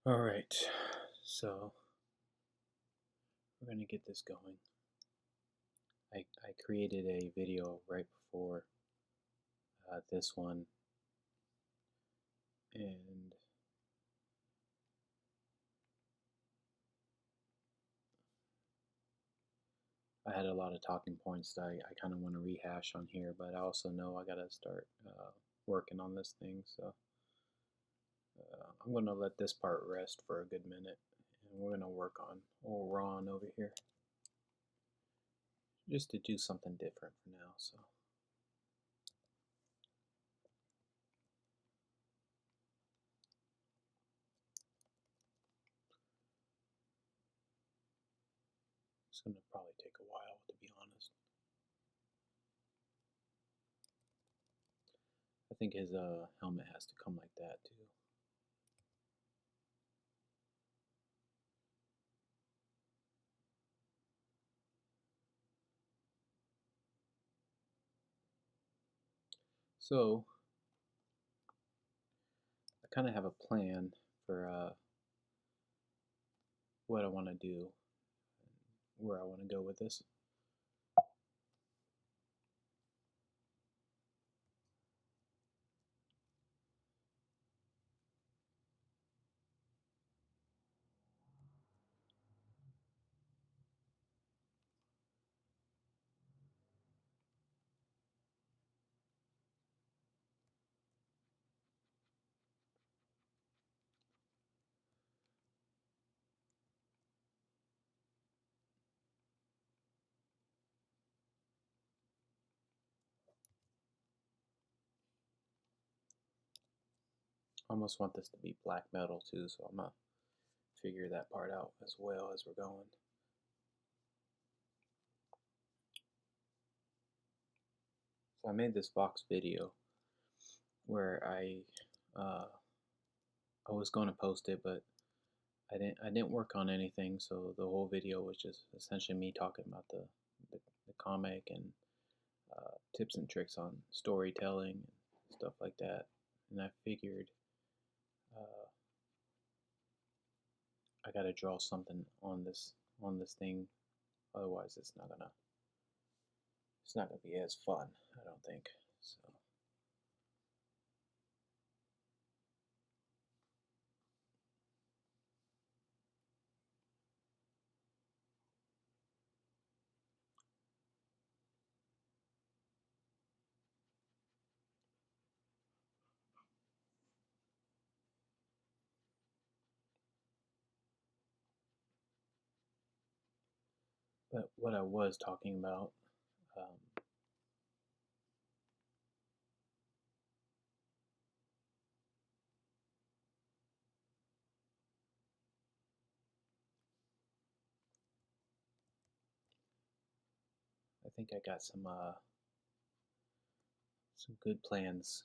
All right, so we're gonna get this going. I created a video right before this one, and I had a lot of talking points that I kind of want to rehash on here, but I also know I gotta start working on this thing, so I'm gonna let this part rest for a good minute, and we're gonna work on old Ron over here, just to do something different for now. So. It's going to probably take a while, to be honest. I think his helmet has to come like that, too. So, I kind of have a plan for what I want to do, where I want to go with this. I almost want this to be black metal, too, so I'm going to figure that part out as well as we're going. So I made this Vox video where I was going to post it, but I didn't work on anything, so the whole video was just essentially me talking about the comic and tips and tricks on storytelling and stuff like that. And I figured uh, I got to draw something on this thing, otherwise it's not gonna be as fun. I don't think so. But what I was talking about, um, I think I got some good plans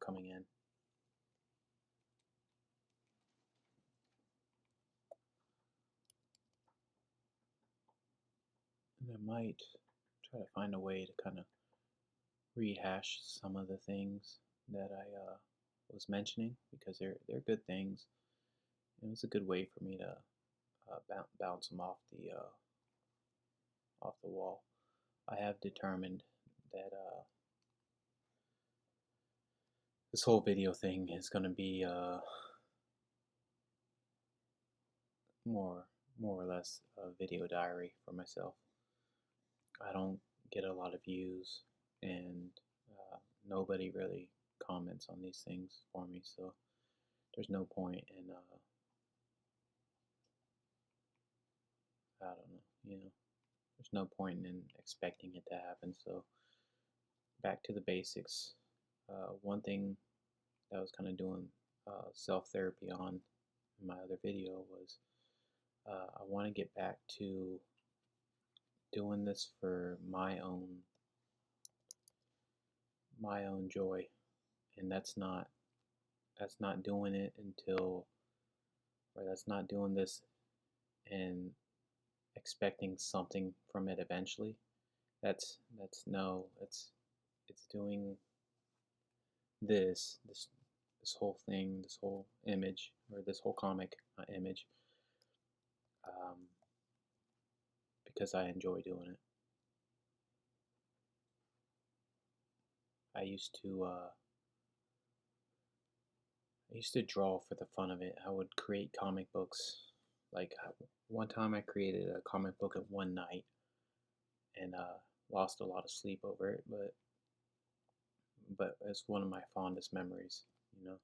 coming in. And I might try to find a way to kind of rehash some of the things that I was mentioning, because they're good things. And it's a good way for me to bounce them off the wall. I have determined that this whole video thing is going to be more more or less a video diary for myself. I don't get a lot of views, and nobody really comments on these things for me, so there's no point in I don't know, there's no point in expecting it to happen. So back to the basics. One thing that I was kind of doing self therapy on in my other video was I want to get back to doing this for my own joy, and that's not doing it until, or that's not doing this and expecting something from it eventually. That's no, it's doing this this whole thing, this whole image, or this whole comic image, um, because I enjoy doing it. I used to draw for the fun of it. I would create comic books. Like one time, I created a comic book in one night, and lost a lot of sleep over it. But it's one of my fondest memories, you know.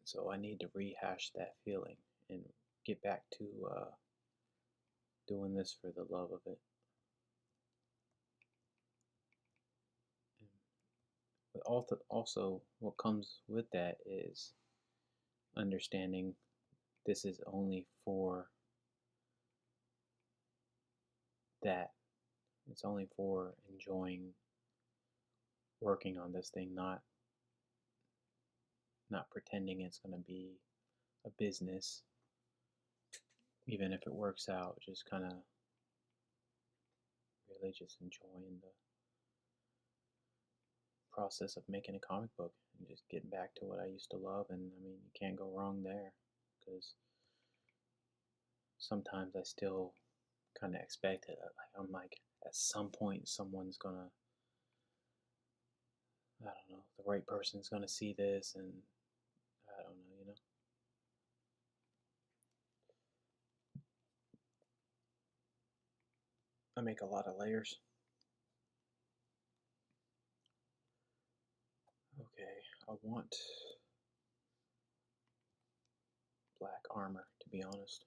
So I need to rehash that feeling and get back to doing this for the love of it. But also, what comes with that is understanding this is only for that. It's only for enjoying working on this thing, not pretending it's going to be a business. Even if it works out, just kind of really just enjoying the process of making a comic book and just getting back to what I used to love. And I mean, you can't go wrong there, because sometimes I still kind of expect it. Like I'm like, at some point, someone's gonna, I don't know, the right person's gonna see this, and I don't know, you know. I make a lot of layers. Okay, I want black armor, to be honest.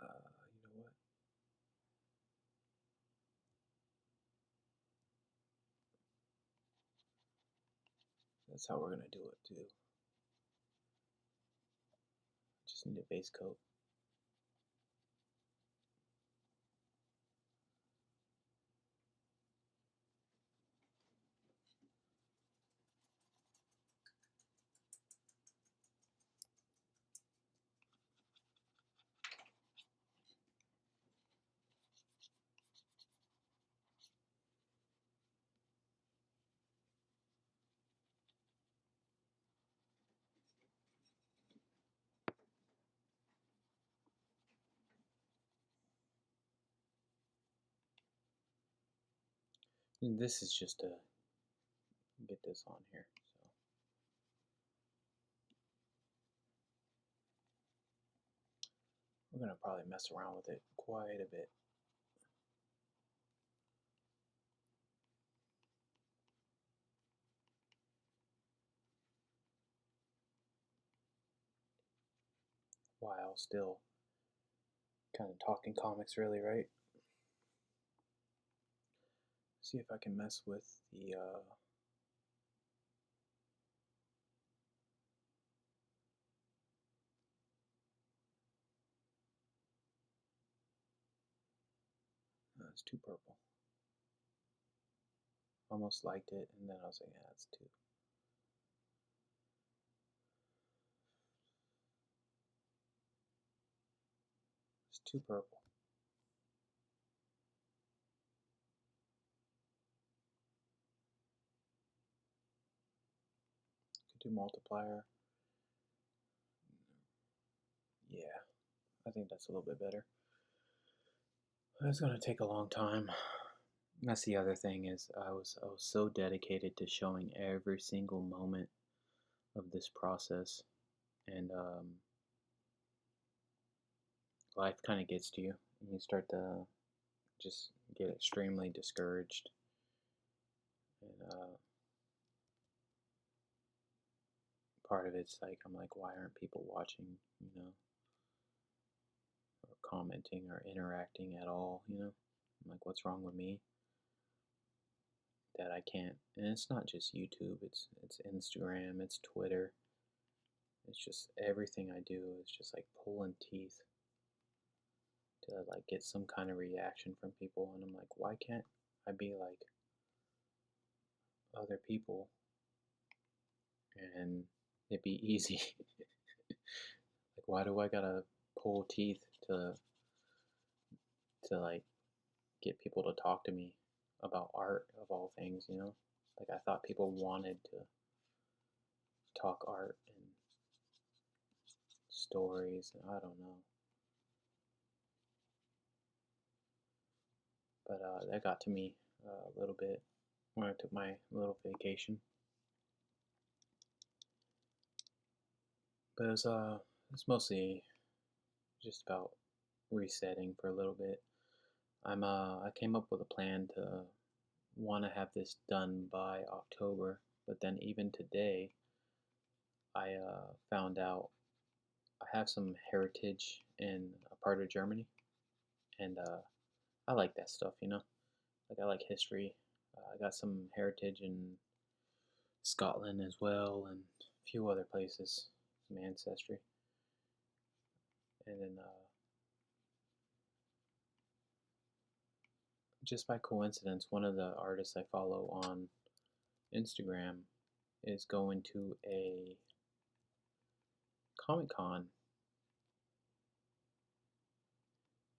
You know what? That's how we're gonna do it too. Just need a base coat. And this is just to get this on here. So we're gonna probably mess around with it quite a bit. While still kind of talking comics, really, right? See if I can mess with the it's too purple. Almost liked it, and then I was like, yeah, it's too. It's too purple. Could do multiplier. Yeah, I think that's a little bit better. It's gonna take a long time. That's the other thing, is I was so dedicated to showing every single moment of this process, and life kind of gets to you, and you start to just get extremely discouraged, and part of it's like, I'm like, why aren't people watching, you know, or commenting or interacting at all, you know? I'm like, what's wrong with me that I can't? And it's not just YouTube, it's Instagram, it's Twitter. It's just everything I do is just like pulling teeth to like get some kind of reaction from people, and I'm like, why can't I be like other people and it'd be easy? Like, why do I gotta pull teeth to like get people to talk to me about art of all things, Like I thought people wanted to talk art and stories, and I don't know. But that got to me a little bit when I took my little vacation. But it's mostly just about resetting for a little bit. I came up with a plan to want to have this done by October, but then even today, I found out I have some heritage in a part of Germany, and I like that stuff. Like I like history. I got some heritage in Scotland as well, and a few other places, some ancestry, and then just by coincidence, one of the artists I follow on Instagram is going to a Comic Con,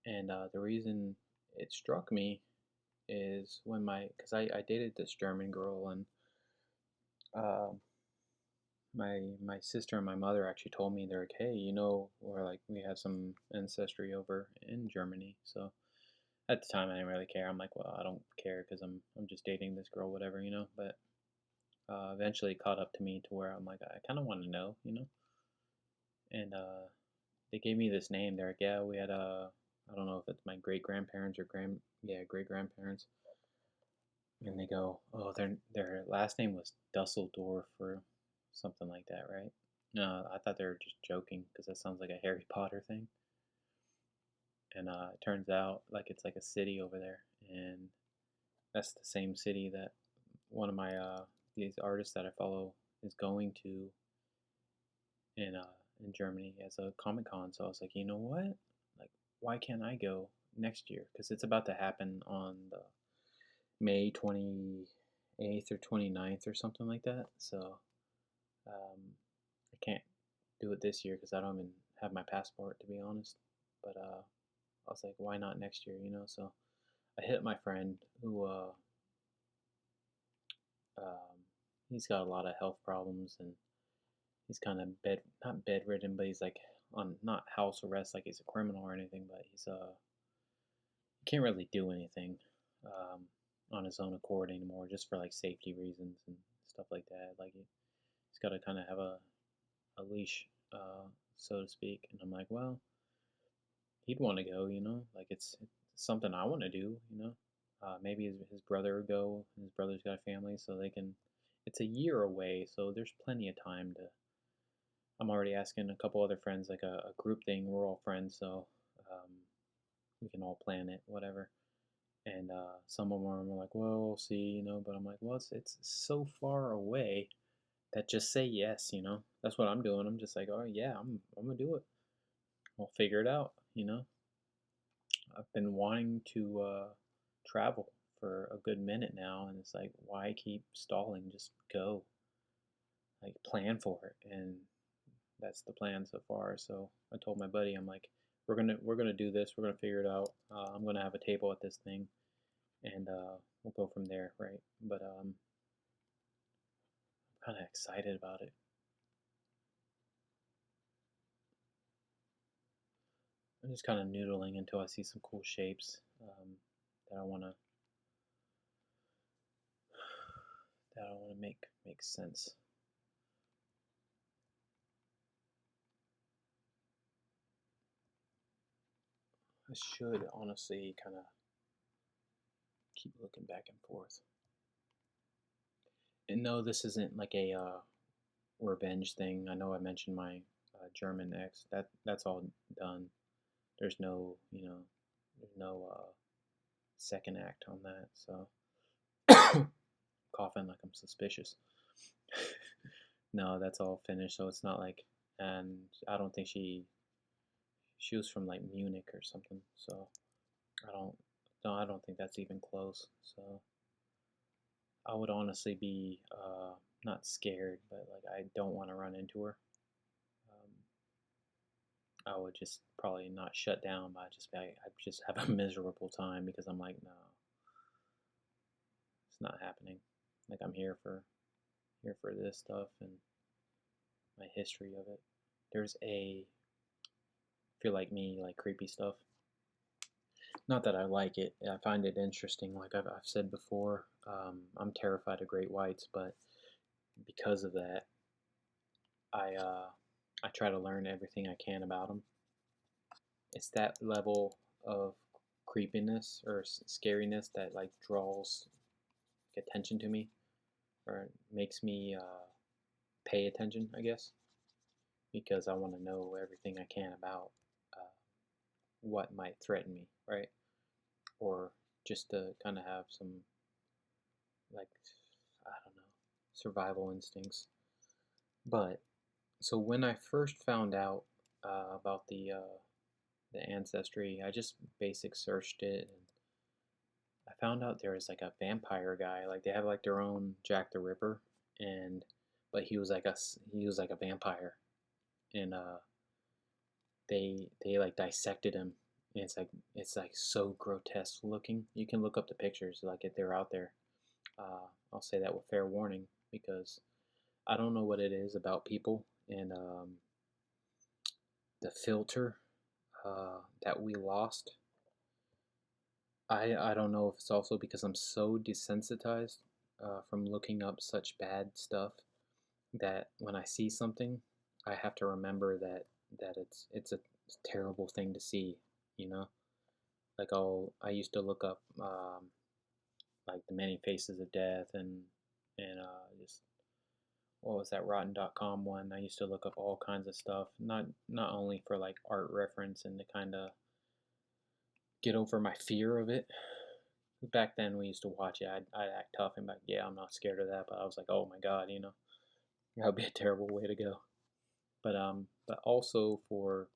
and the reason it struck me is because I dated this German girl, and uh, my sister and my mother actually told me they're like, hey, we're like we have some ancestry over in Germany, so at the time I didn't really care. I'm like, well, I don't care because I'm just dating this girl, whatever. But eventually it caught up to me to where I'm like, I kind of want to know. And they gave me this name. They're like, yeah, we had I don't know if it's my great grandparents or great grandparents. And they go, oh, their last name was Dusseldorf or something like that, right? No, I thought they were just joking because that sounds like a Harry Potter thing. And it turns out like it's like a city over there, and that's the same city that one of my these artists that I follow is going to in uh in Germany as a Comic Con. So I was like, you know what? Like, why can't I go next year? Because it's about to happen on the May 28th or 29th or something like that. So I can't do it this year because I don't even have my passport to be honest. But I was like, why not next year? So I hit my friend who um, he's got a lot of health problems, and he's kind of not bedridden, but he's like on not house arrest like he's a criminal or anything, but he's he can't really do anything um, on his own accord anymore, just for like safety reasons and stuff like that. Like he's got to kind of have a leash, so to speak. And I'm like, well, he'd want to go. Like it's something I want to do. Maybe his brother would go. His brother's got a family, so they can. It's a year away, so there's plenty of time to. I'm already asking a couple other friends, like a group thing. We're all friends, so um, we can all plan it, whatever. And some of them are like, well, we'll see. But I'm like, well, it's so far away that just say yes. That's what I'm doing. I'm just like, oh yeah, I'm gonna do it. I'll figure it out. I've been wanting to travel for a good minute now, and it's like, why keep stalling? Just go, like plan for it, and that's the plan so far. So I told my buddy, I'm like, we're gonna do this. We're gonna figure it out. I'm gonna have a table at this thing, and we'll go from there, right? But I'm kind of excited about it. I'm just kind of noodling until I see some cool shapes that I wanna make sense. I should honestly kind of keep looking back and forth. And no, this isn't like a revenge thing. I know I mentioned my German ex. That's all done. There's no second act on that. So coughing like I'm suspicious. No, that's all finished. So it's not like, and I don't think she was from like Munich or something. So I don't no, I don't think that's even close. So I would honestly be not scared, but like I don't want to run into her. Um, I would just probably not shut down, but I just have a miserable time because I'm like, no, It's not happening. Like I'm here for this stuff and my history of it. There's if you're like me, like creepy stuff. Not that I like it. I find it interesting. Like I've said before, I'm terrified of great whites, but because of that, I try to learn everything I can about them. It's that level of creepiness or scariness that like draws attention to me, or makes me pay attention, I guess, because I want to know everything I can about uh, what might threaten me, right? Or just to kind of have some, like, I don't know, survival instincts. But so when I first found out about the ancestry, I just basic searched it, and I found out there was like a vampire guy. Like they have like their own Jack the Ripper, and but he was like a vampire, and they like dissected him. And it's like so grotesque looking. You can look up the pictures, like if they're out there. I'll say that with fair warning because I don't know what it is about people and the filter that we lost. I don't know if it's also because I'm so desensitized from looking up such bad stuff that when I see something, I have to remember that it's a terrible thing to see. You know, like I used to look up like the many faces of death and just what was that Rotten.com one? I used to look up all kinds of stuff, not only for like art reference and to kind of get over my fear of it. Back then, we used to watch it. I'd act tough and be like, yeah, I'm not scared of that. But I was like, oh my god, that would be a terrible way to go. But also for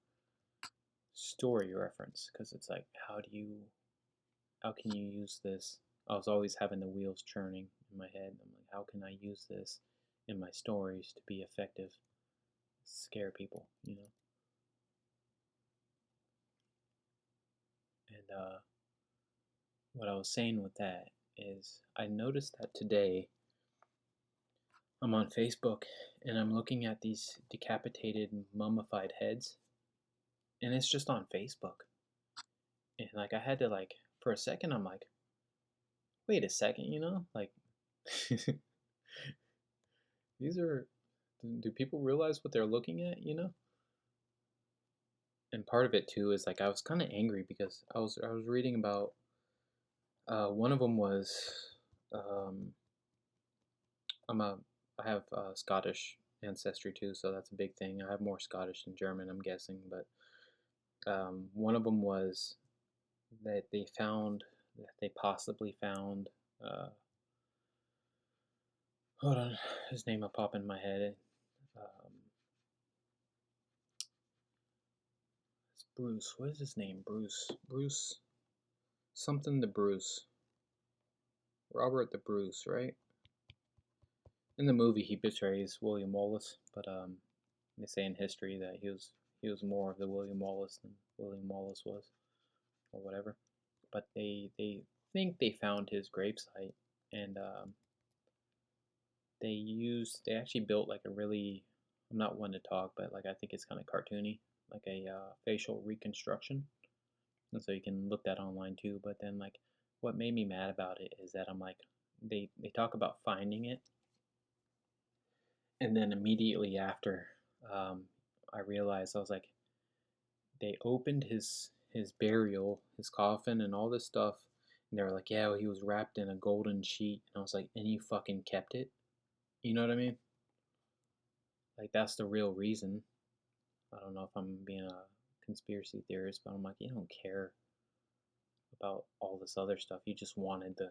story reference, because it's like, how can you use this? I was always having the wheels churning in my head. I'm like, how can I use this in my stories to be effective, scare people. And what I was saying with that is, I noticed that today I'm on Facebook and I'm looking at these decapitated, mummified heads, and it's just on Facebook. And like, I had to, like, for a second, I'm like, wait a second, like, these are, do people realize what they're looking at? And part of it too is like I was kind of angry because I was reading about one of them was um, I'm a I have Scottish ancestry too, so that's a big thing. I have more Scottish than German, I'm guessing, but one of them was that they possibly found. Uh, Hold on, his name will pop in my head. Um, it's Bruce. What is his name? Bruce. Something the Bruce. Robert the Bruce, right? In the movie, he betrays William Wallace, but they say in history that he was more of the William Wallace than William Wallace was, or whatever. But they think they found his gravesite, and they actually built like a really, I'm not one to talk, but like I think it's kind of cartoony, like a facial reconstruction, and so you can look that online too. But then like what made me mad about it is that I'm like, they talk about finding it, and then immediately after, um, I realized, I was like, they opened his burial, his coffin, and all this stuff, and they were like, yeah, well, he was wrapped in a golden sheet, and I was like, and you fucking kept it. You know what I mean? Like that's the real reason. I don't know if I'm being a conspiracy theorist, but I'm like, you don't care about all this other stuff. You just wanted the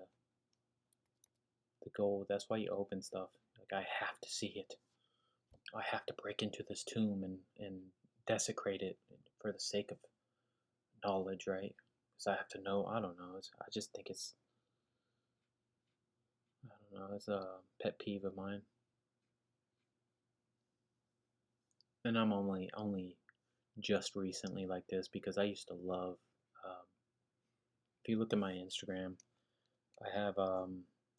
gold. That's why you open stuff. Like I have to see it. I have to break into this tomb and desecrate it for the sake of knowledge, right? Because I have to know. I don't know. I just think I don't know. It's a pet peeve of mine, and I'm only just recently like this because I used to love. Um, if you look at my Instagram, I have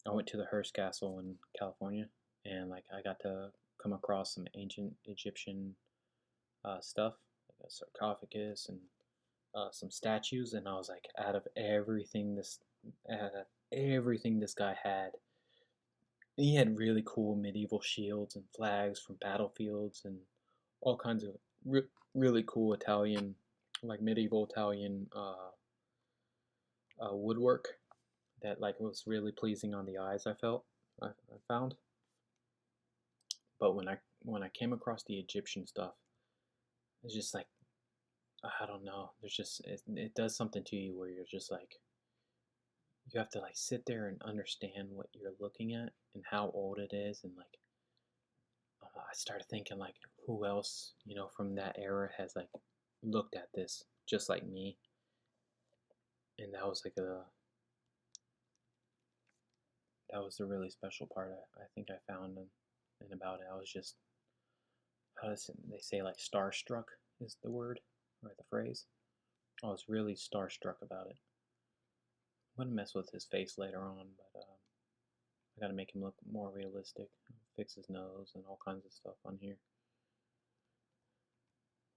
I went to the Hearst Castle in California, and like I got to come across some ancient Egyptian stuff, like a sarcophagus and some statues, and I was like, out of everything this guy had, he had really cool medieval shields and flags from battlefields and all kinds of really cool Italian, like medieval Italian woodwork that like was really pleasing on the eyes. I found, but when I came across the Egyptian stuff, it's just like I don't know. There's just it does something to you where you're just like you have to like sit there and understand what you're looking at and how old it is, and like I started thinking like who else from that era has like looked at this just like me, and that was the really special part I think I found and about it. I was just how does they say like starstruck is the word or the phrase. I was really starstruck about it. I'm gonna mess with his face later on, but I gotta make him look more realistic, fix his nose and all kinds of stuff on here.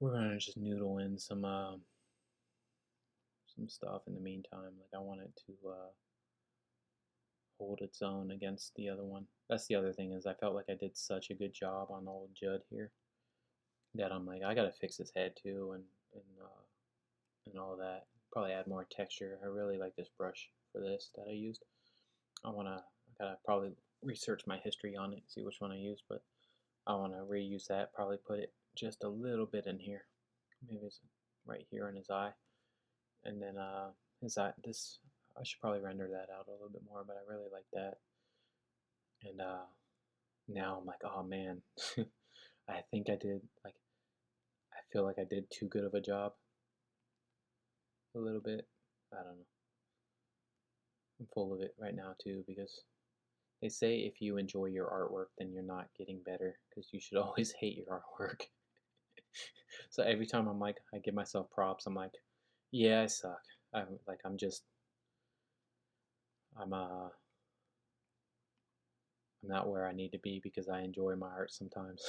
We're gonna just noodle in some stuff in the meantime. Like I want it to hold its own against the other one. That's the other thing is I felt like I did such a good job on old Judd here that I'm like I gotta fix his head too and all that. Probably add more texture. I really like this brush for this that I used. I gotta probably research my history on it, see which one I used, but I wanna reuse that. Probably put it just a little bit in here. Maybe it's right here in his eye, and then his eye. This I should probably render that out a little bit more, but I really like that. And now I'm like, oh man, I think I did like I feel like I did too good of a job a little bit. I don't know. I'm full of it right now too because they say if you enjoy your artwork, then you're not getting better because you should always hate your artwork. So every time I give myself props, I'm like, yeah, I suck. I'm I'm not where I need to be because I enjoy my art sometimes.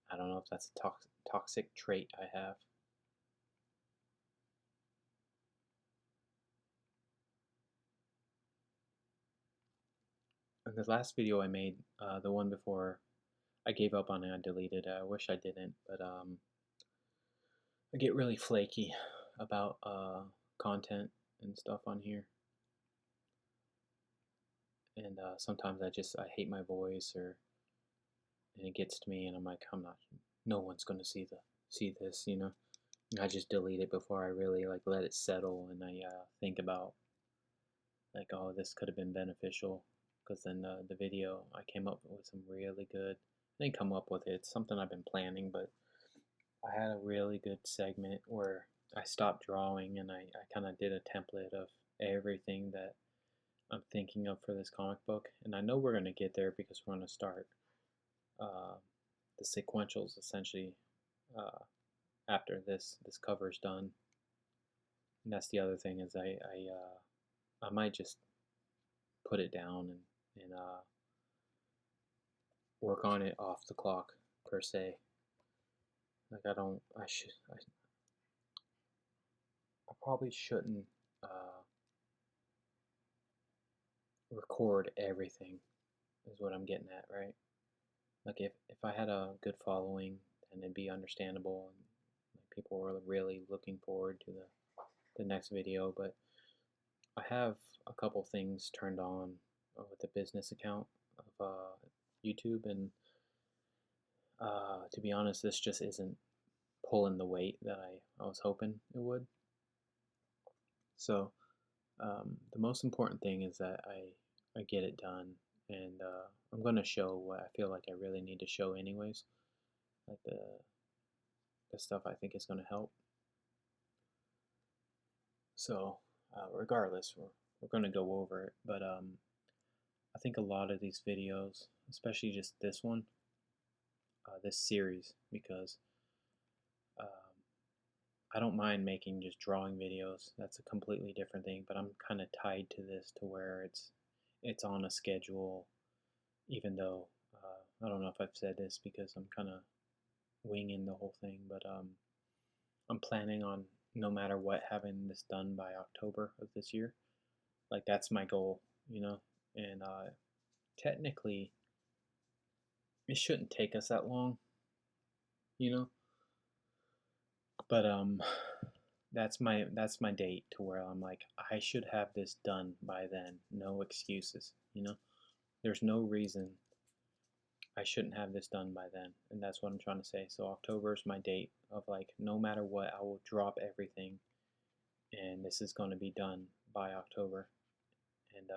I don't know if that's a toxic trait I have. And the last video I made, the one before I gave up on it, I deleted it. I wish I didn't, but I get really flaky about content and stuff on here, and sometimes I hate my voice or and it gets to me, and I'm like no one's gonna see this, And I just delete it before I really like let it settle, and I think about like oh this could have been beneficial, because then the video I came up with some really good. I didn't come up with it. It's something I've been planning, but I had a really good segment where I stopped drawing and I kind of did a template of everything that I'm thinking of for this comic book, and I know we're going to get there because we're going to start uh, the sequentials essentially uh, after this cover is done. And that's the other thing is I might just put it down and work on it off the clock per se. Like I probably shouldn't uh, record everything is what I'm getting at, right? Like if I had a good following, then it'd be understandable and like, people were really looking forward to the next video. But I have a couple things turned on with the business account of YouTube, and to be honest, this just isn't pulling the weight that I was hoping it would. So the most important thing is that I get it done, and I'm going to show what I feel like I really need to show anyways, like the stuff I think is going to help. So regardless, we're going to go over it, but I think a lot of these videos, especially just this one, this series, because um, I don't mind making just drawing videos. That's a completely different thing, but I'm kind of tied to this to where it's on a schedule, even though I don't know if I've said this because I'm kind of winging the whole thing, but I'm planning on no matter what having this done by October of this year. Like that's my goal, you know. And technically, it shouldn't take us that long, you know. But that's my date to where I'm like I should have this done by then. No excuses, you know. There's no reason I shouldn't have this done by then, and that's what I'm trying to say. So October is my date of like no matter what, I will drop everything, and this is going to be done by October. And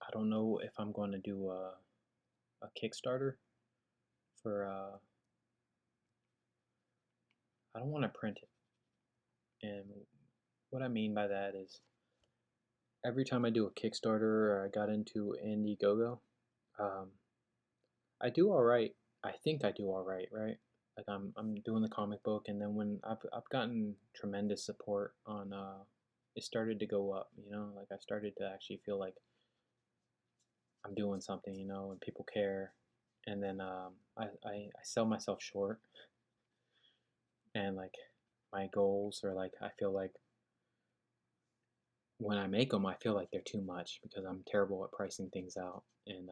I don't know if I'm going to do a Kickstarter for. I don't want to print it, and what I mean by that is every time I do a Kickstarter or I got into Indiegogo, um, I do all right. I think I do all right, right? Like I'm doing the comic book, and then when I've gotten tremendous support on, it started to go up. You know, like I started to actually feel like I'm doing something, you know, and people care. And then I sell myself short, and like my goals are like I feel like when I make them, I feel like they're too much because I'm terrible at pricing things out, and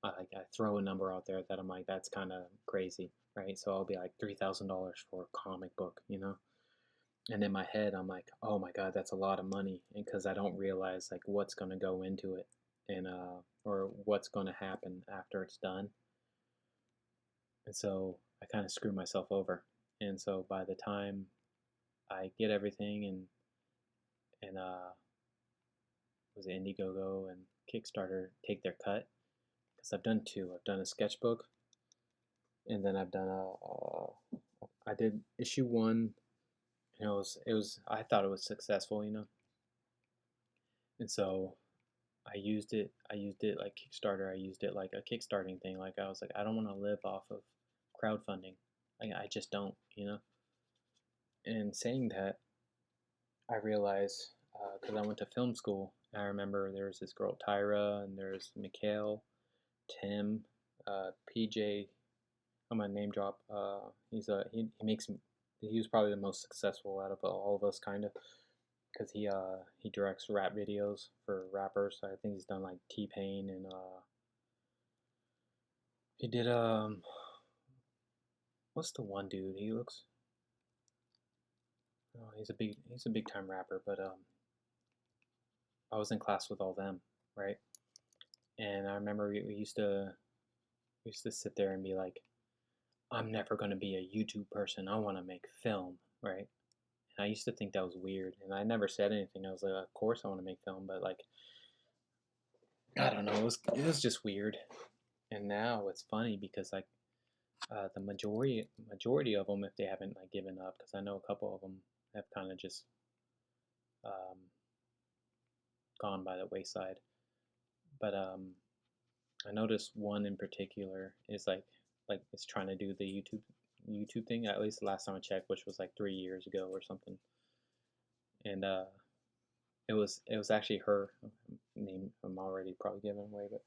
I throw a number out there that I'm like that's kind of crazy, right? So I'll be like $3,000 for a comic book, you know, and in my head I'm like, oh my god, that's a lot of money, and because I don't realize like what's gonna go into it, and or what's gonna happen after it's done, and so I kind of screw myself over, and so by the time I get everything and was it Indiegogo and Kickstarter take their cut because I've done two. I've done a sketchbook, and then I've done I did issue one, and it was I thought it was successful, you know, and so I used it like Kickstarter. I used it like a kickstarting thing. Like I was like I don't want to live off of crowdfunding. I just don't, you know. And saying that, I realized because I went to film school. I remember there was this girl Tyra, and there's Mikhail, Tim, PJ. I'm gonna name drop. He makes he was probably the most successful out of all of us, kind of, because he directs rap videos for rappers. I think he's done like T Pain and he did what's the one dude? He looks oh, he's a big time rapper, but I was in class with all them, right? And I remember we used to sit there and be like, I'm never gonna be a YouTube person. I want to make film, right? And I used to think that was weird, and I never said anything. I was like, of course I want to make film, but like, I don't know, it was just weird. And now it's funny because like the majority of them, if they haven't like given up, because I know a couple of them have kind of just um, gone by the wayside. But I noticed one in particular is like it's trying to do the YouTube thing. At least the last time I checked, which was like 3 years ago or something. And it was actually her name. I'm already probably giving away, but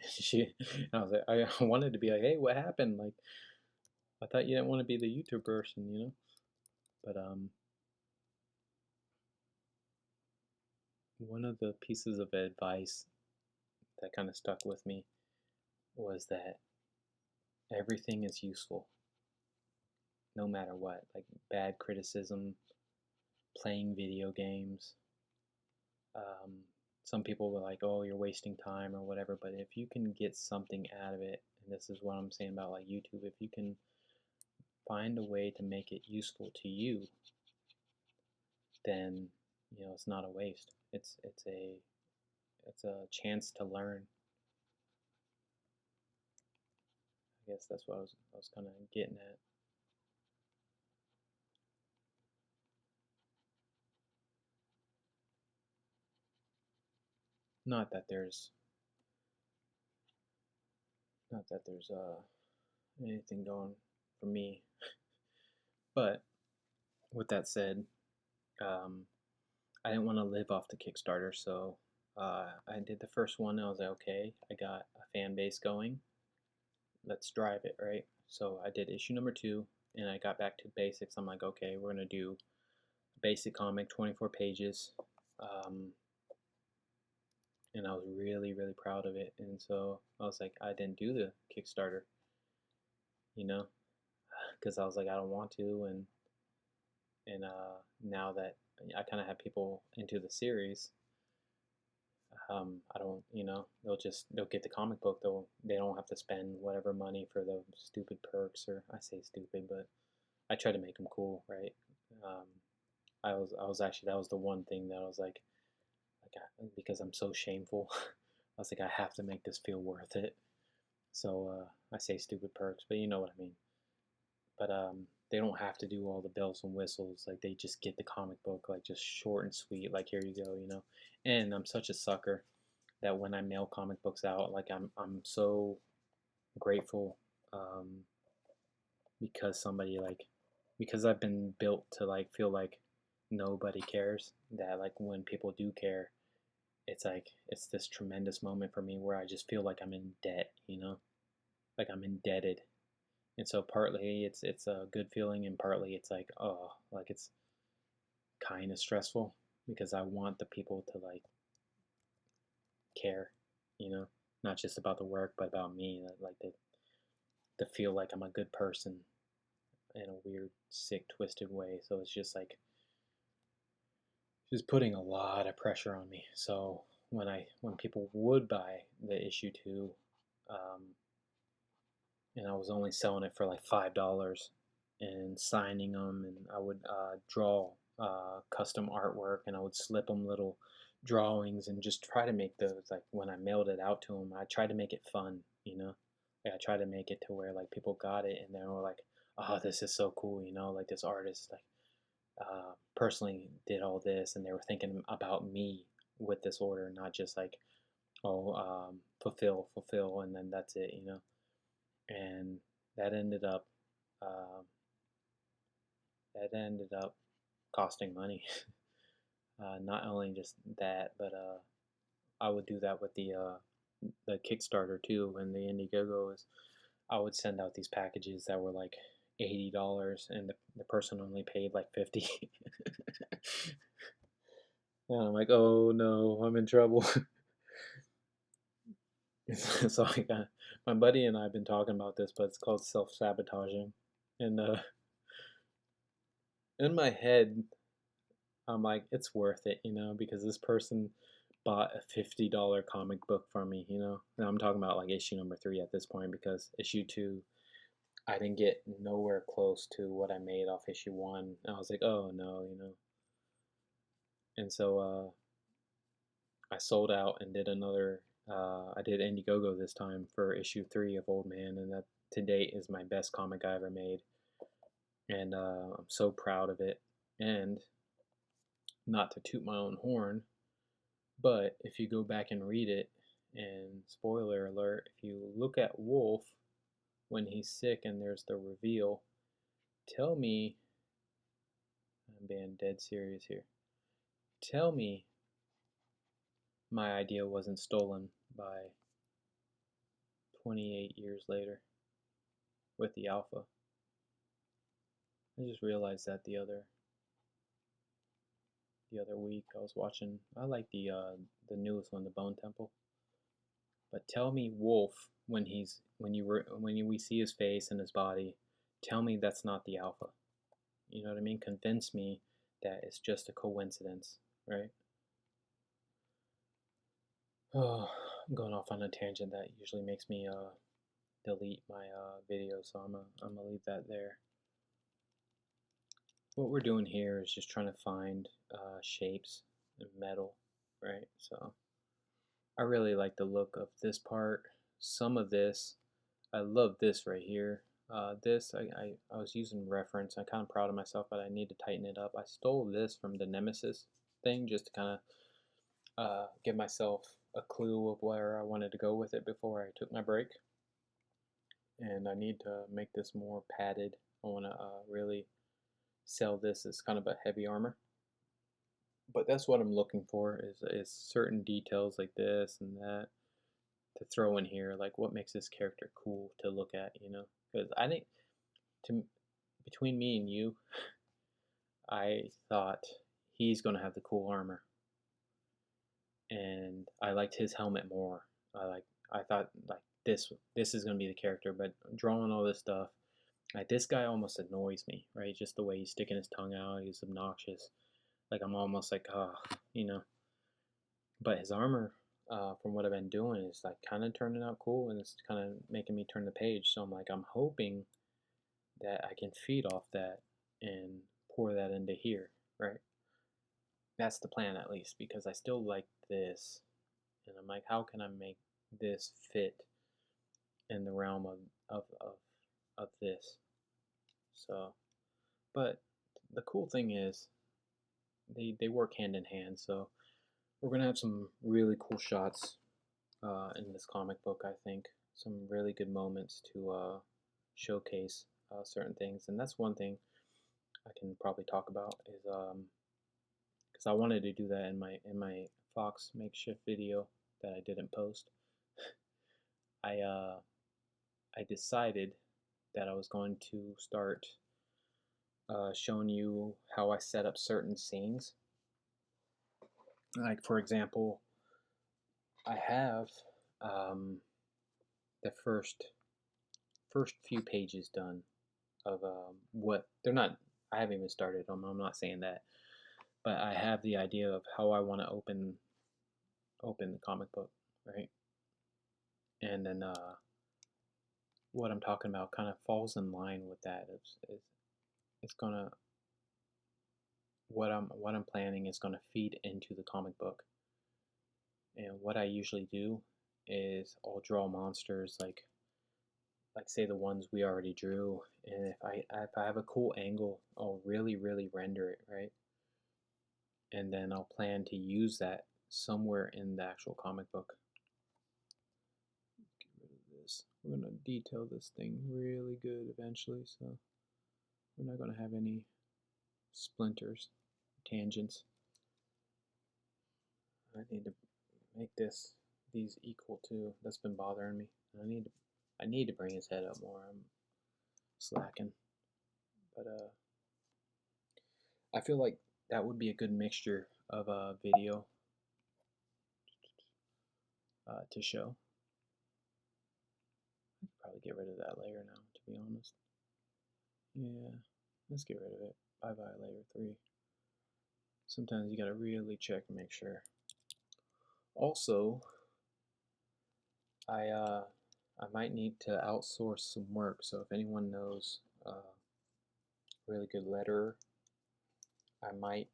she. I was like, I wanted to be like, hey, what happened? Like, I thought you didn't want to be the YouTube person, you know. But one of the pieces of advice that kind of stuck with me was that everything is useful, no matter what. Like bad criticism, playing video games. Um, some people were like, "Oh, you're wasting time" or whatever. But if you can get something out of it, and this is what I'm saying about like YouTube, if you can find a way to make it useful to you, then it's not a waste. It's a chance to learn. I guess that's what I was kind of getting at. Not that there's not that there's anything going for me. But with that said, um, I didn't want to live off the Kickstarter, so I did the first one. I was like, okay, I got a fan base going. Let's drive it, right? So I did issue number 2, and I got back to basics. I'm like, okay, we're gonna do a basic comic, 24 pages, um, and I was really, really proud of it. And so I was like, I didn't do the Kickstarter, you know, because I was like, I don't want to, and now that I kind of have people into the series, I don't, they'll get the comic book. They don't have to spend whatever money for the stupid perks, or I say stupid, but I try to make them cool, right? Um, I was actually, that was the one thing that I was because I'm so shameful. I was like, I have to make this feel worth it. So I say stupid perks, but you know what I mean. But they don't have to do all the bells and whistles. Like they just get the comic book, like just short and sweet. Like here you go, you know. And I'm such a sucker that when I mail comic books out, like I'm so grateful, um, because somebody like because I've been built to like feel like nobody cares. That like when people do care, it's like it's this tremendous moment for me where I just feel like I'm in debt, you know, like I'm indebted. And so partly it's a good feeling, and partly it's like, oh, like it's kind of stressful because I want the people to like care, you know, not just about the work but about me, like to feel like I'm a good person in a weird, sick, twisted way. So it's just like just putting a lot of pressure on me. So when people would buy the issue 2, um, and I was only selling it for like $5 and signing them, and I would draw custom artwork, and I would slip them little drawings and just try to make those, like when I mailed it out to them, I tried to make it fun, you know. Like, I tried to make it to where like people got it and they were like, oh, this is so cool, you know, like this artist like personally did all this, and they were thinking about me with this order, not just like, oh, fulfill, and then that's it, you know. And that ended up um, that ended up costing money. Not only just that, but I would do that with the Kickstarter too. And the Indiegogo is, I would send out these packages that were like $80, and the person only paid like 50. And I'm like, oh no, I'm in trouble. So I got my buddy and I have been talking about this, but it's called self-sabotaging. And in my head, I'm like, it's worth it, you know, because this person bought a $50 comic book from me, you know. And I'm talking about like issue number 3 at this point, because issue 2, I didn't get nowhere close to what I made off issue 1. I was like, oh no, you know. And so I sold out and did another. I did Indiegogo this time for issue 3 of Old Man, and that to date is my best comic I ever made, and I'm so proud of it. And not to toot my own horn, but if you go back and read it, and spoiler alert, if you look at Wolf when he's sick and there's the reveal, tell me, I'm being dead serious here, tell me my idea wasn't stolen by 28 years later with the Alpha. I just realized that the other week I was watching. I like the newest one, the Bone Temple. But tell me, Wolf, when we see his face and his body, tell me that's not the Alpha. You know what I mean? Convince me that it's just a coincidence, right? Oh, I'm going off on a tangent that usually makes me delete my video, so I'm gonna leave that there. What we're doing here is just trying to find shapes and metal, right? So I really like the look of this part. Some of this, I love this right here. This, I was using reference. I'm kind of proud of myself, but I need to tighten it up. I stole this from the Nemesis thing just to kind of give myself a clue of where I wanted to go with it before I took my break. And I need to make this more padded. I want to really sell this as kind of a heavy armor. But that's what I'm looking for is certain details like this and that to throw in here, like what makes this character cool to look at, you know? Because I think to between me and you, I thought he's gonna have the cool armor, and I liked his helmet more. I thought like this is gonna be the character, but drawing all this stuff, like this guy almost annoys me, right? Just the way he's sticking his tongue out, he's obnoxious. Like I'm almost like, oh, you know. But his armor, from what I've been doing, is like kind of turning out cool, and it's kind of making me turn the page. So I'm like, I'm hoping that I can feed off that and pour that into here, right? That's the plan at least, because I still like this, and I'm like, how can I make this fit in the realm of this? So, but the cool thing is they work hand in hand. So we're gonna have some really cool shots in this comic book. I think some really good moments to showcase certain things, and that's one thing I can probably talk about is because I wanted to do that in my Fox makeshift video that I didn't post. I I decided that I was going to start showing you how I set up certain scenes. Like for example, I have the first few pages done of what they're not. I haven't even started them. I'm not saying that, but I have the idea of how I want to open the comic book, right? And then what I'm talking about kind of falls in line with that. It's gonna what I'm planning is gonna feed into the comic book. And what I usually do is I'll draw monsters like say the ones we already drew, and if I have a cool angle, I'll really render it, right? And then I'll plan to use that somewhere in the actual comic book. Get rid of this. We're gonna detail this thing really good eventually, so we're not gonna have any splinters, tangents. I need to make these equal too. That's been bothering me. I need to bring his head up more. I'm slacking, but I feel like that would be a good mixture of a video to show. I could probably get rid of that layer now, to be honest. Yeah, let's get rid of it. Bye bye layer 3. Sometimes you gotta really check and make sure. Also, I might need to outsource some work. So if anyone knows a really good letterer, I might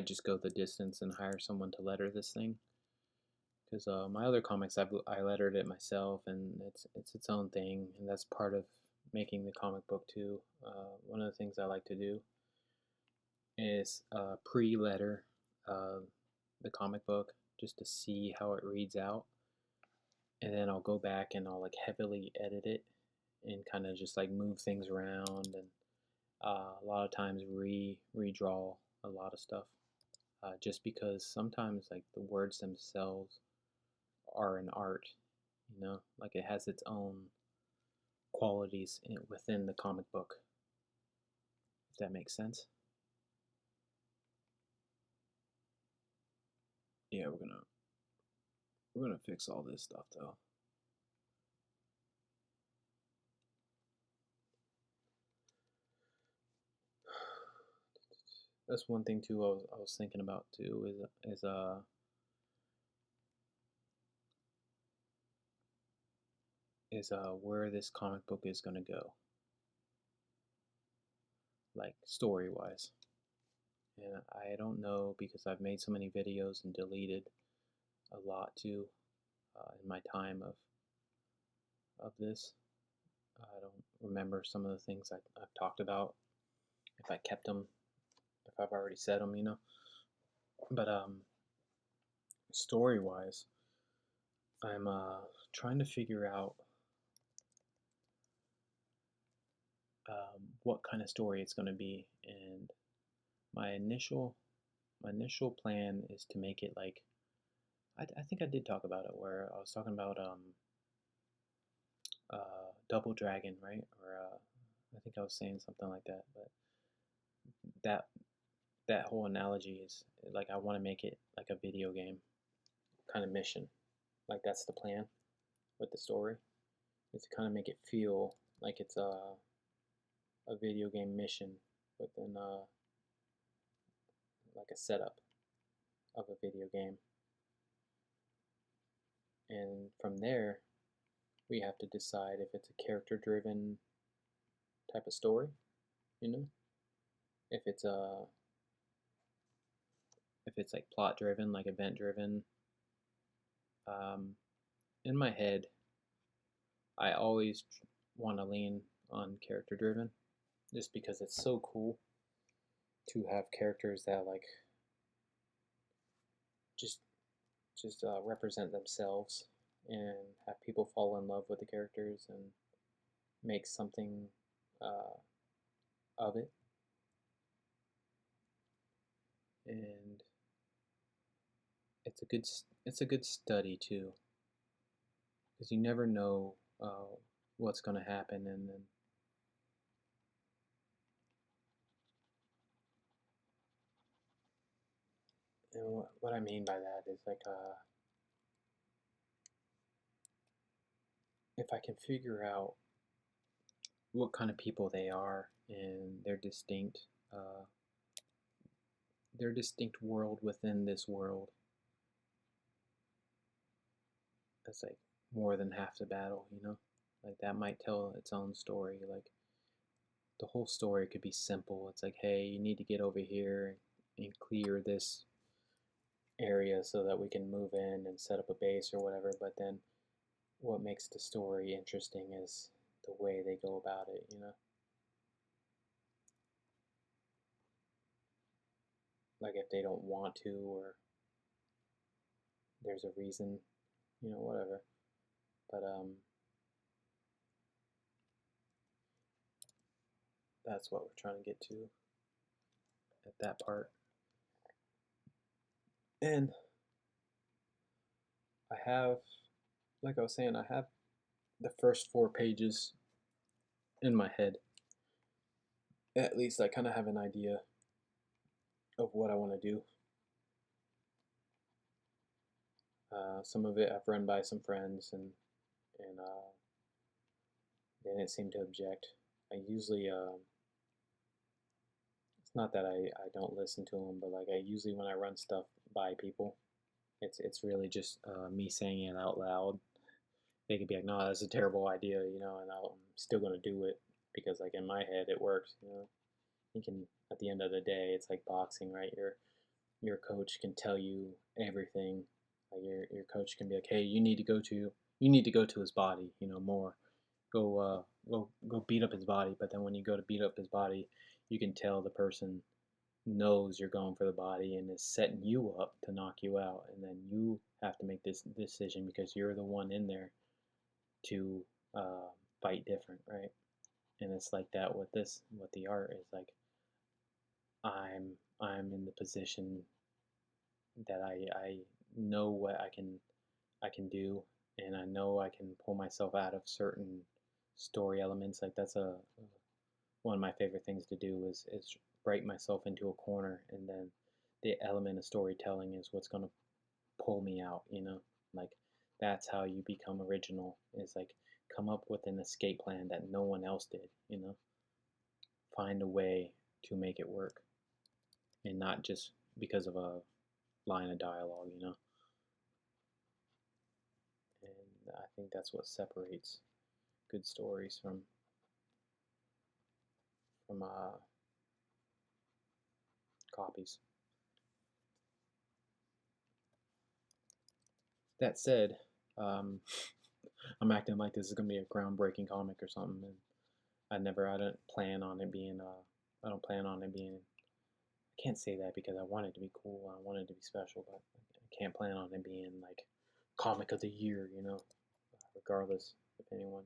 just go the distance and hire someone to letter this thing. Because my other comics, I lettered it myself, and it's its own thing, and that's part of making the comic book too. One of the things I like to do is pre-letter the comic book just to see how it reads out, and then I'll go back and I'll like heavily edit it and kind of just like move things around, and a lot of times redraw a lot of stuff, just because sometimes like the words themselves are an art, you know, like it has its own qualities within the comic book, if that makes sense. Yeah, we're gonna fix all this stuff though. That's one thing too. I was thinking about too is where this comic book is gonna go, like story wise. And I don't know because I've made so many videos and deleted a lot too in my time of this. I don't remember some of the things I've talked about, if I kept them, if I've already said them, you know. But story wise, I'm trying to figure out what kind of story it's going to be. And my initial plan is to make it like I think I did talk about it where I was talking about Double Dragon, right? Or I think I was saying something like that. But that that whole analogy is like I want to make it like a video game kind of mission. Like that's the plan with the story. Is to kind of make it feel like it's a video game mission within like a setup of a video game. And from there, we have to decide if it's a character driven type of story, you know, if it's a if it's like plot driven, like event driven. Um, in my head, I always want to lean on character driven, just because it's so cool to have characters that like just represent themselves and have people fall in love with the characters and make something uh, of it. And it's a good study too, because you never know what's going to happen, and then and what I mean by that is like if I can figure out what kind of people they are and uh, their distinct world within this world, that's like more than half the battle, you know? Like that might tell its own story. Like the whole story could be simple. It's like, hey, you need to get over here and clear this area so that we can move in and set up a base or whatever. But then what makes the story interesting is the way they go about it, you know? Like if they don't want to, or there's a reason, you know, whatever. But that's what we're trying to get to at that part. And I have, like I was saying, I have the first 4 pages in my head. At least I kind of have an idea of what I want to do. Some of it I've run by some friends, and they didn't seem to object. I usually it's not that I don't listen to them, but like I usually when I run stuff by people, it's really just me saying it out loud. They could be like, "No, that's a terrible idea," you know, and I'm still gonna do it because like in my head it works, you know. You can at the end of the day, it's like boxing, right? Your coach can tell you everything. Like your coach can be like, "Hey, you need to go to his body, you know, more. Go beat up his body." But then when you go to beat up his body, you can tell the person knows you're going for the body and is setting you up to knock you out, and then you have to make this decision because you're the one in there to uh, fight different, right? And it's like that with this, with the art is like I'm in the position that I know what I can do, and I know I can pull myself out of certain story elements. Like that's a one of my favorite things to do is write myself into a corner, and then the element of storytelling is what's gonna pull me out. You know, like that's how you become original. Is like come up with an escape plan that no one else did. You know, find a way to make it work, and not just because of a line of dialogue. You know, and I think that's what separates good stories from copies. That said, um, I'm acting like this is gonna be a groundbreaking comic or something, and I don't plan on it being I don't plan on it being. I can't say that because I want it to be cool. I want it to be special, but I can't plan on it being like comic of the year, you know, regardless if anyone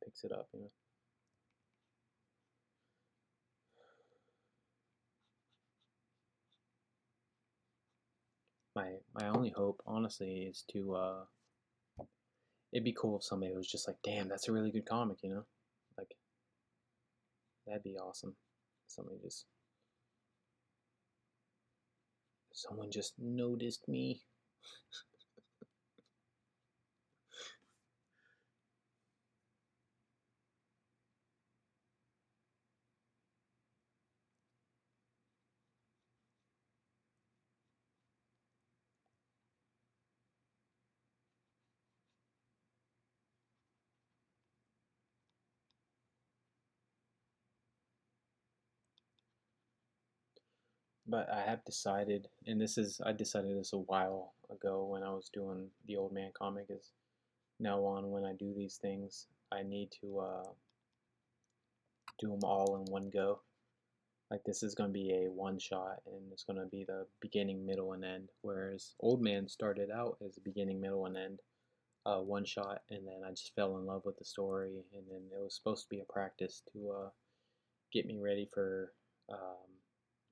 picks it up, you know. my only hope, honestly, is to it'd be cool if somebody was just like, damn, that's a really good comic, you know? Like, that'd be awesome. Somebody just, someone just noticed me. But I have decided, and I decided this a while ago when I was doing the Old Man comic, is now on when I do these things, I need to do them all in one go. Like this is going to be a one shot, and it's going to be the beginning, middle, and end. Whereas Old Man started out as a beginning, middle, and end one shot, and then I just fell in love with the story, and then it was supposed to be a practice to get me ready for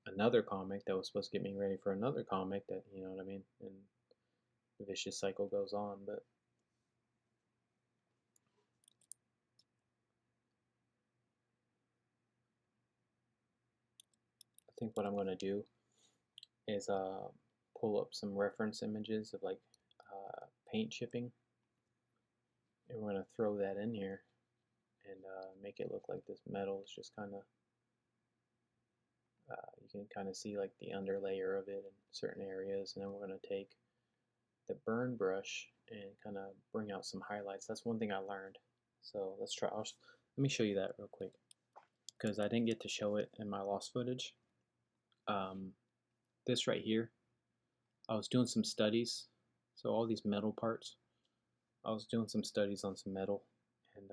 another comic that was supposed to get me ready for another comic that, you know what I mean, and the vicious cycle goes on. But I think what I'm going to do is pull up some reference images of like paint chipping, and we're going to throw that in here and make it look like this metal is just kind of you can kind of see like the underlayer of it in certain areas, and then we're going to take the burn brush and kind of bring out some highlights. That's one thing I learned. So let's try. Let me show you that real quick because I didn't get to show it in my lost footage. This right here, I was doing some studies. So all these metal parts, I was doing some studies on some metal, and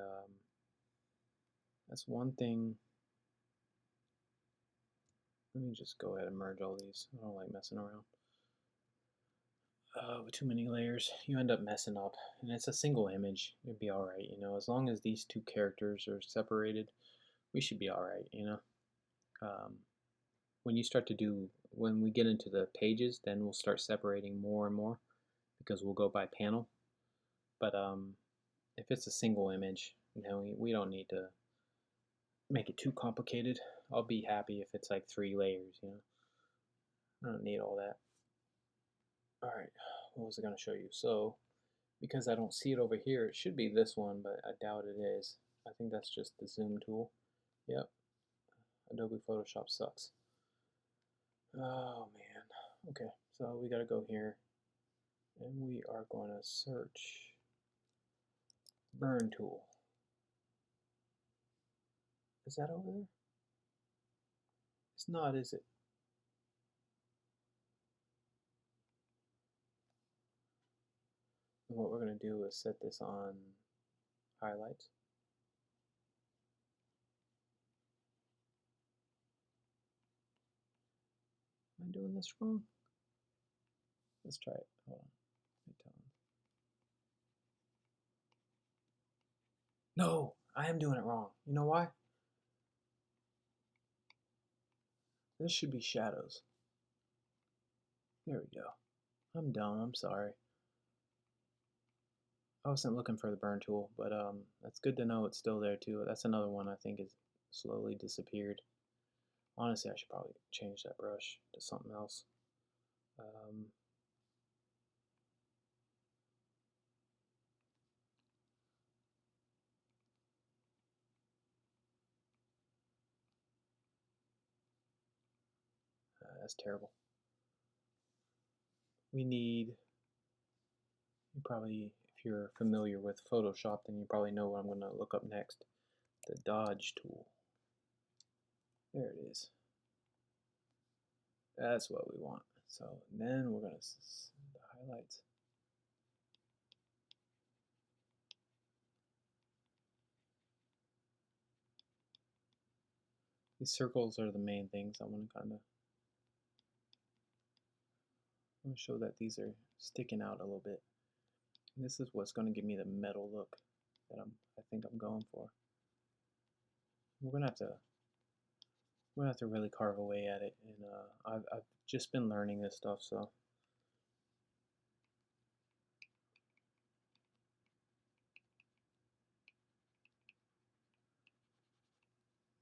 that's one thing. Let me just go ahead and merge all these. I don't like messing around. With too many layers, you end up messing up. And it's a single image. It'd be alright, you know. As long as these two characters are separated, we should be alright, you know. When you start to do, when we get into the pages, then we'll start separating more and more because we'll go by panel. But if it's a single image, then we don't need to make it too complicated. I'll be happy if it's like 3 layers, you know. I don't need all that. Alright, what was I going to show you? So, because I don't see it over here, it should be this one, but I doubt it is. I think that's just the zoom tool. Yep, Adobe Photoshop sucks. Oh man. Okay, so we gotta go here and we are going to search burn tool. Is that over there? It's not, is it? And what we're going to do is set this on highlights. Am I doing this wrong? Let's try it. Hold on. No, I am doing it wrong. You know why? This should be shadows. There we go. I'm dumb. I'm sorry. I wasn't looking for the burn tool, but that's good to know it's still there too. That's another one I think is slowly disappeared. Honestly, I should probably change that brush to something else. That's terrible. We need, you probably, if you're familiar with Photoshop, then you probably know what I'm going to look up next. The dodge tool. There it is. That's what we want. So then we're going to the highlights. These circles are the main things I want to kind of, I want to show that these are sticking out a little bit. And this is what's going to give me the metal look that I think I'm going for. We're gonna have to really carve away at it, and I've just been learning this stuff, so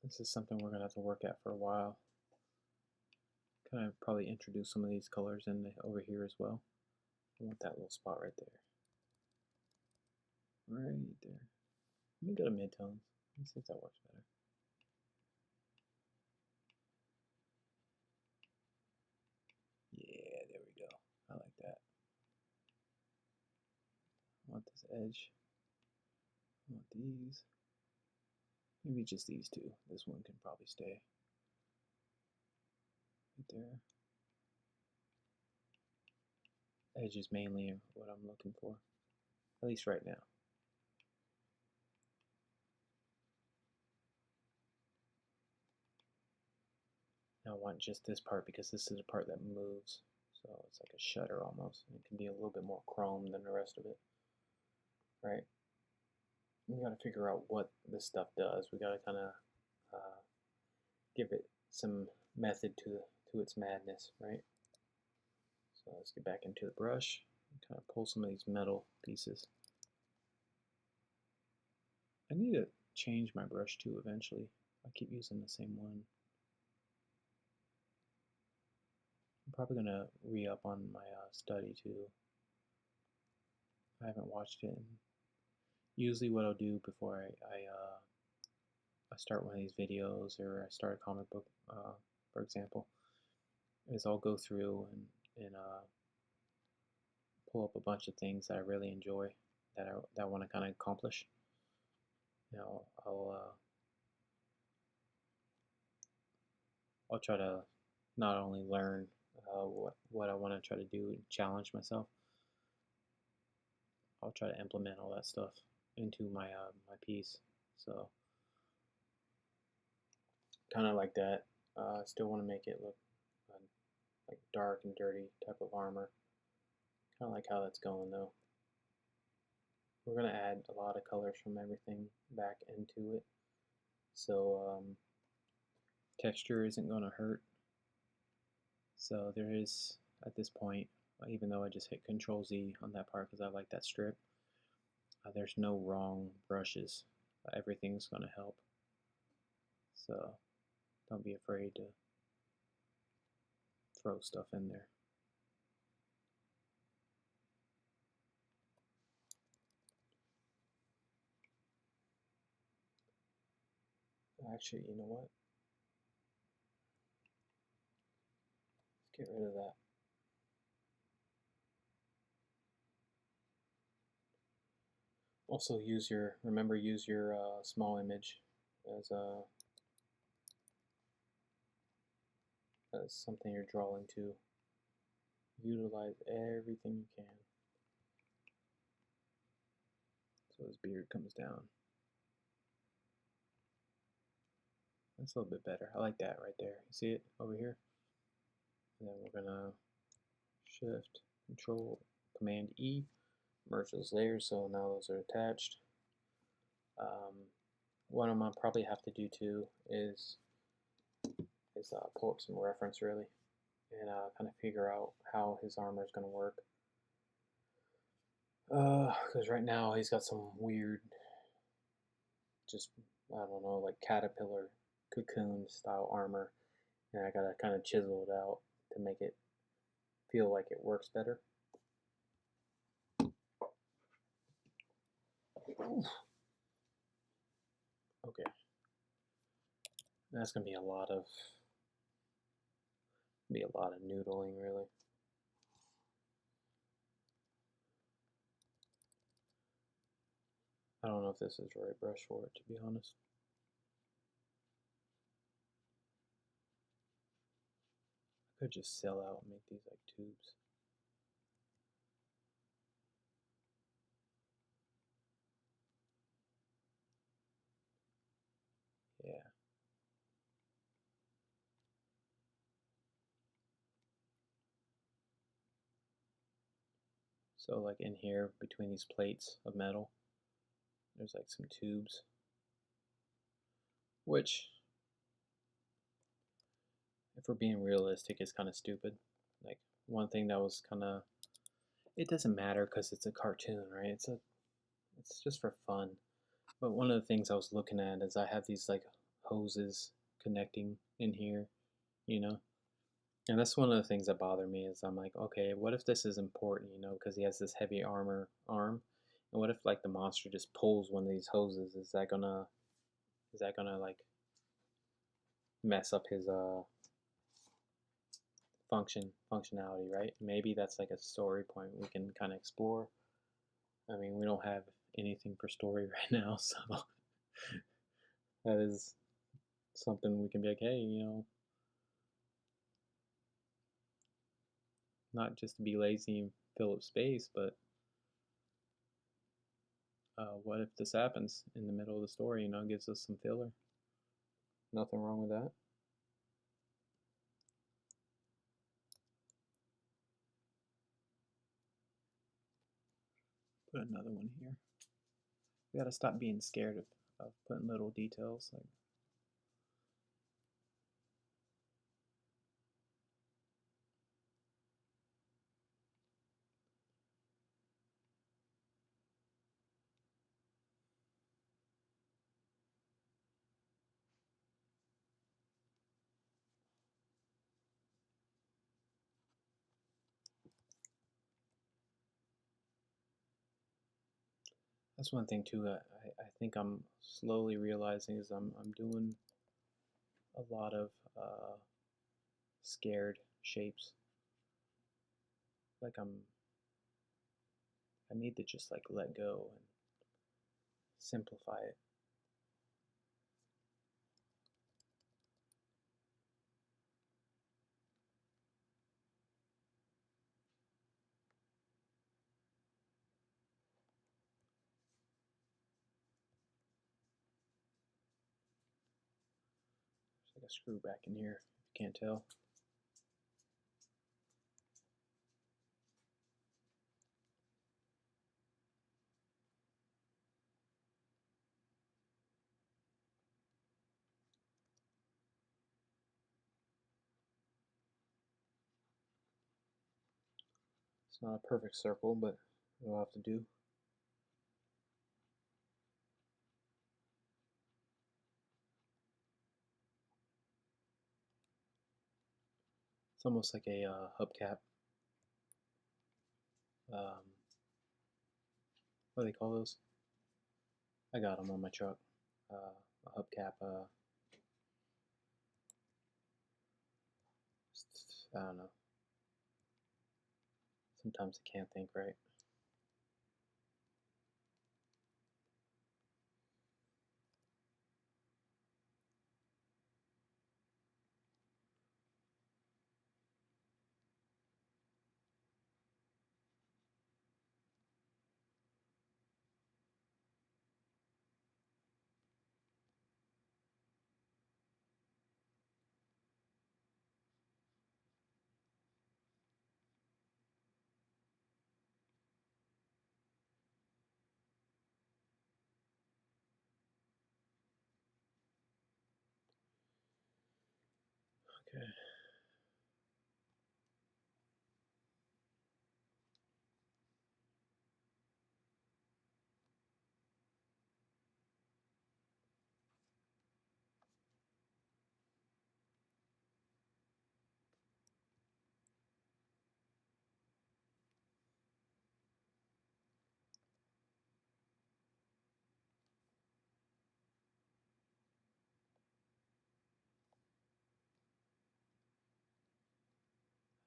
This is something we're going to have to work at for a while. Kind of probably introduce some of these colors in over here as well. I want that little spot right there. Right there. Let me go to midtones. Let me see if that works better. Yeah, there we go. I like that. I want this edge. I want these. Maybe just these two. This one can probably stay right there. Edge is mainly what I'm looking for, at least right now. Now I want just this part because this is the part that moves. So it's like a shutter almost. It can be a little bit more chrome than the rest of it, right? We got to figure out what this stuff does. We got to kind of give it some method to its madness, right? So let's get back into the brush and kind of pull some of these metal pieces. I need to change my brush too eventually. I keep using the same one. I'm probably going to re-up on my study too. I haven't watched it. And usually what I'll do before I start one of these videos or I start a comic book, for example, is I'll go through and pull up a bunch of things that I really enjoy that I want to kind of accomplish. You know, I'll try to not only learn what I want to try to do and challenge myself. I'll try to implement all that stuff into my my piece. So kind of like that. I still want to make it look like dark and dirty type of armor. Kind of like how that's going though. We're gonna add a lot of colors from everything back into it, so texture isn't gonna hurt. So there is, at this point, even though I just hit Control Z on that part because I like that strip, there's no wrong brushes. Everything's gonna help. So don't be afraid to throw stuff in there. Actually, you know what? Let's get rid of that. Also remember use your small image as something you're drawing to. Utilize everything you can. So his beard comes down. That's a little bit better. I like that right there. You see it over here? And then we're gonna Shift, Control, Command E, merge those layers so now those are attached. What I'm gonna probably have to do too is pull up some reference really and kind of figure out how his armor is gonna work. Because right now he's got some weird, just I don't know, like caterpillar cocoon style armor, and I gotta kind of chisel it out to make it feel like it works better. Oof. Okay, that's gonna be a lot of noodling really. I don't know if this is the right brush for it, to be honest. I could just sell out and make these like tubes. Yeah. So like in here, between these plates of metal, there's like some tubes, which, if we're being realistic, is kind of stupid. Like one thing that was kind of, it doesn't matter because it's a cartoon, right? It's just for fun. But one of the things I was looking at is I have these like hoses connecting in here, you know? And that's one of the things that bother me is I'm like, okay, what if this is important, because he has this heavy armor arm, and what if like the monster just pulls one of these hoses? Is that gonna like mess up his functionality, right? Maybe that's like a story point we can kind of explore. I mean, we don't have anything for story right now, so that is something we can be like, hey, not just to be lazy and fill up space, but what if this happens in the middle of the story? Gives us some filler. Nothing wrong with that. Put another one here. We gotta stop being scared of putting little details like. That's one thing too. I think I'm slowly realizing is I'm doing a lot of scared shapes. Like I need to just like let go and simplify it. There's like a screw back in here. If you can't tell. It's not a perfect circle, but it'll have to do. It's almost like a hubcap. What do they call those? I got them on my truck. A hubcap. I don't know. Sometimes I can't think right. Okay.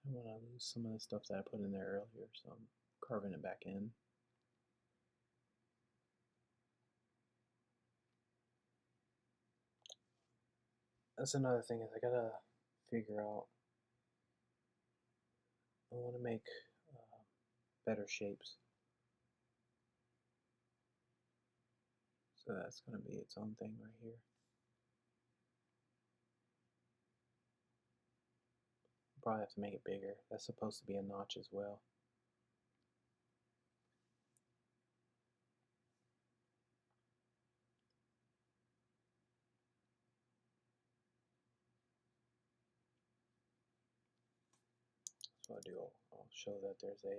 I want to lose some of the stuff that I put in there earlier, so I'm carving it back in. That's another thing is I gotta figure out. I want to make uh, better shapes, so that's gonna be its own thing right here. Probably have to make it bigger. That's supposed to be a notch as well. So I'll do. I'll show that there's a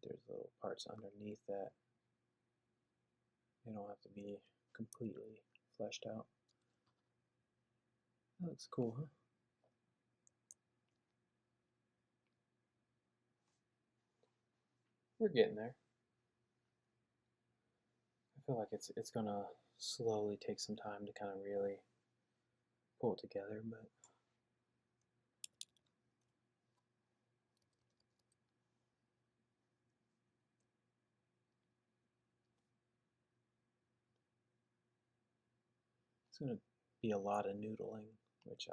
there's little parts underneath that they don't have to be completely fleshed out. That looks cool, huh? We're getting there. I feel like it's gonna slowly take some time to kind of really pull it together, but it's gonna be a lot of noodling, which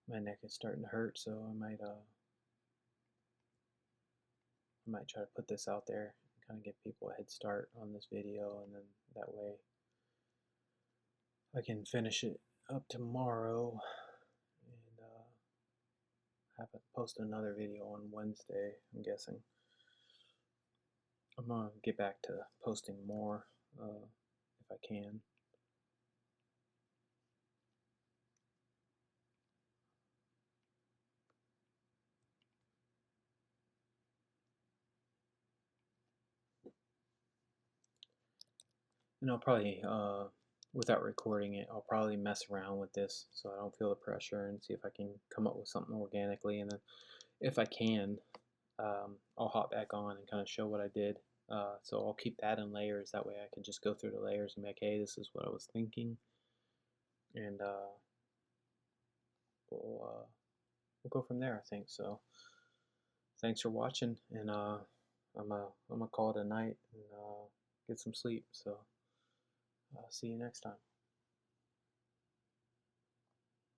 my neck is starting to hurt, so I might try to put this out there and kind of give people a head start on this video, and then that way I can finish it up tomorrow and have it post another video on Wednesday, I'm guessing. I'm gonna get back to posting more if I can. And I'll probably, without recording it, I'll probably mess around with this so I don't feel the pressure and see if I can come up with something organically. And then if I can, I'll hop back on and kind of show what I did. So I'll keep that in layers. That way I can just go through the layers and be like, hey, this is what I was thinking. And we'll go from there, I think. So thanks for watching. And I'm gonna call it a night and get some sleep. So see you next time.